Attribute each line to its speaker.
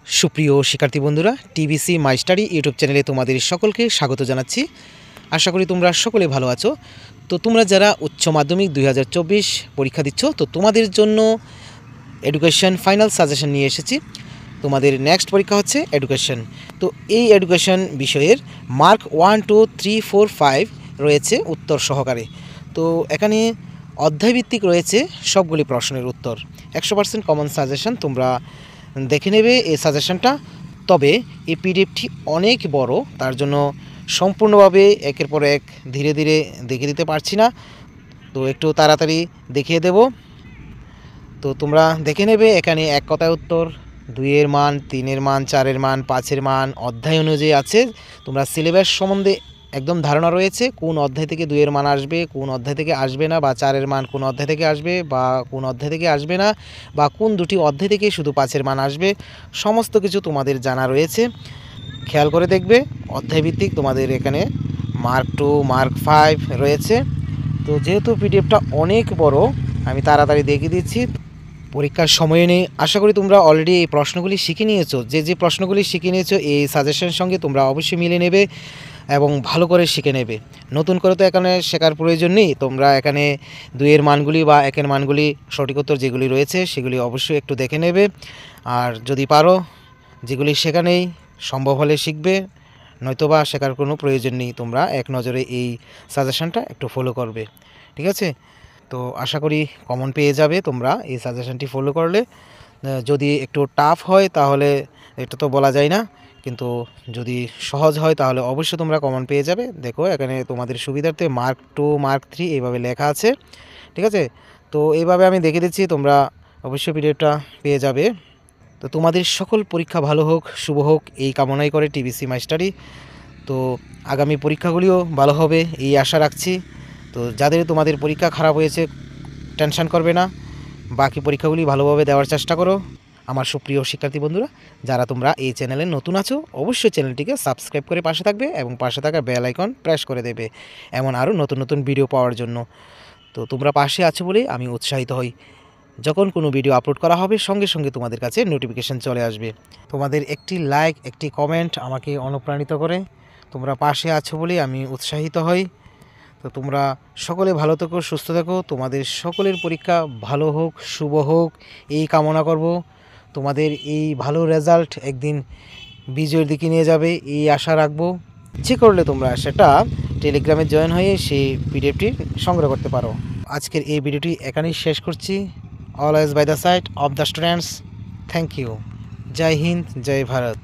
Speaker 1: সুপ্রিয় শিক্ষার্থী বন্ধুরা, টিবিসি মাই স্টাডি ইউটিউব চ্যানেলে তোমাদের সকলকে স্বাগত জানাচ্ছি। আশা করি তোমরা সকলে ভালো আছো। তো তোমরা যারা উচ্চ মাধ্যমিক 2024 পরীক্ষা দিচ্ছ, তো তোমাদের জন্য এডুকেশন ফাইনাল সাজেশন নিয়ে এসেছি। তোমাদের নেক্সট পরীক্ষা হচ্ছে এডুকেশন। তো এই এডুকেশন বিষয়ের মার্ক 1, 2, 3, 4, 5 রয়েছে উত্তর সহকারে। তো এখানে অধ্যায়ভিত্তিক রয়েছে সবগুলি প্রশ্নের উত্তর। 100% কমন সাজেশন, তোমরা দেখে নেবে এই সাজেশনটা। তবে এই পিডিএফটি অনেক বড়, তার জন্য সম্পূর্ণভাবে একের পর এক ধীরে ধীরে দেখিয়ে দিতে পারছি না, তো একটু তাড়াতাড়ি দেখিয়ে দেব। তো তোমরা দেখে নেবে, এখানে এক কথায় উত্তর, 2-এর মান, 3-এর মান, 4-এর মান, 5-এর মান অধ্যায় অনুযায়ী আছে। তোমরা সিলেবাস সম্বন্ধে একদম ধারণা রয়েছে, কোন অধ্যায় থেকে 2-এর মান আসবে, কোন অধ্যায় থেকে আসবে না, বা 4-এর মান কোন অধ্যায় থেকে আসবে বা কোন অধ্যায় থেকে আসবে না, বা কোন দুটি অধ্যায় থেকে শুধু 5-এর মান আসবে, সমস্ত কিছু তোমাদের জানা রয়েছে। খেয়াল করে দেখবে, অধ্যায়ভিত্তিক তোমাদের এখানে মার্ক 2, মার্ক 5 রয়েছে। তো যেহেতু পিডিএফটা অনেক বড়, আমি তাড়াতাড়ি দেখিয়ে দিচ্ছি। পরীক্ষার সময় নেই, আশা করি তোমরা অলরেডি এই প্রশ্নগুলি শিখে নিয়েছো। যে প্রশ্নগুলি শিখে নিয়েছো এই সাজেশনের সঙ্গে তোমরা অবশ্যই মিলে নেবে এবং ভালো করে শিখে নেবে। নতুন করে তো এখানে শেখার প্রয়োজন নেই, তোমরা এখানে 2-এর মানগুলি বা 1-এর মানগুলি সঠিক উত্তর যেগুলি রয়েছে সেগুলি অবশ্যই একটু দেখে নেবে। আর যদি পারো, যেগুলি শেখা নেই সম্ভব হলে শিখবে, নয়তোবা শেখার কোনো প্রয়োজন নেই। তোমরা এক নজরে এই সাজেশনটা একটু ফলো করবে, ঠিক আছে? তো আশা করি কমন পেয়ে যাবে তোমরা এই সাজেশনটি ফলো করলে। যদি একটু টাফ হয় তাহলে এটা তো বলা যায় না, কিন্তু যদি সহজ হয় তাহলে অবশ্যই তোমরা কমন পেয়ে যাবে। দেখো এখানে তোমাদের সুবিধার্থে মার্ক 2, মার্ক 3 এইভাবে লেখা আছে, ঠিক আছে? তো এইভাবে আমি দেখে দিচ্ছি, তোমরা অবশ্যই পিডিএফটা পেয়ে যাবে। তো তোমাদের সকল পরীক্ষা ভালো হোক, শুভ হোক, এই কামনাই করে টিবিসি মাই স্টাডি। তো আগামী পরীক্ষাগুলিও ভালো হবে এই আশা রাখছি। তো যাদের তোমাদের পরীক্ষা খারাপ হয়েছে টেনশন করবে না, বাকি পরীক্ষাগুলি ভালোভাবে দেওয়ার চেষ্টা করো। আমার সুপ্রিয় শিক্ষার্থী বন্ধুরা, যারা তোমরা এই চ্যানেলে নতুন আছো, অবশ্যই চ্যানেলটিকে সাবস্ক্রাইব করে পাশে থাকবে এবং পাশে থাকা বেল আইকন প্রেস করে দেবে এমন আরও নতুন নতুন ভিডিও পাওয়ার জন্য। তো তোমরা পাশে আছো বলে আমি উৎসাহিত হই। যখন কোনো ভিডিও আপলোড করা হবে সঙ্গে সঙ্গে তোমাদের কাছে নোটিফিকেশান চলে আসবে। তোমাদের একটি লাইক, একটি কমেন্ট আমাকে অনুপ্রাণিত করে। তোমরা পাশে আছো বলে আমি উৎসাহিত হই। তো তোমরা সকলে ভালো থেকো, সুস্থ থেকো, তোমাদের সকলের পরীক্ষা ভালো হোক, শুভ হোক, এই কামনা করব। তোমাদের এই ভালো রেজাল্ট একদিন বিজয়ের দিকে নিয়ে যাবে এই আশা রাখবো। ইচ্ছে করলে তোমরা সেটা টেলিগ্রামে জয়েন হয়ে সেই পিডিএফটি সংগ্রহ করতে পারো। আজকের এই ভিডিওটি এখানেই শেষ করছি। Always by the side of the students. Thank you. জয় হিন্দ, জয় ভারত।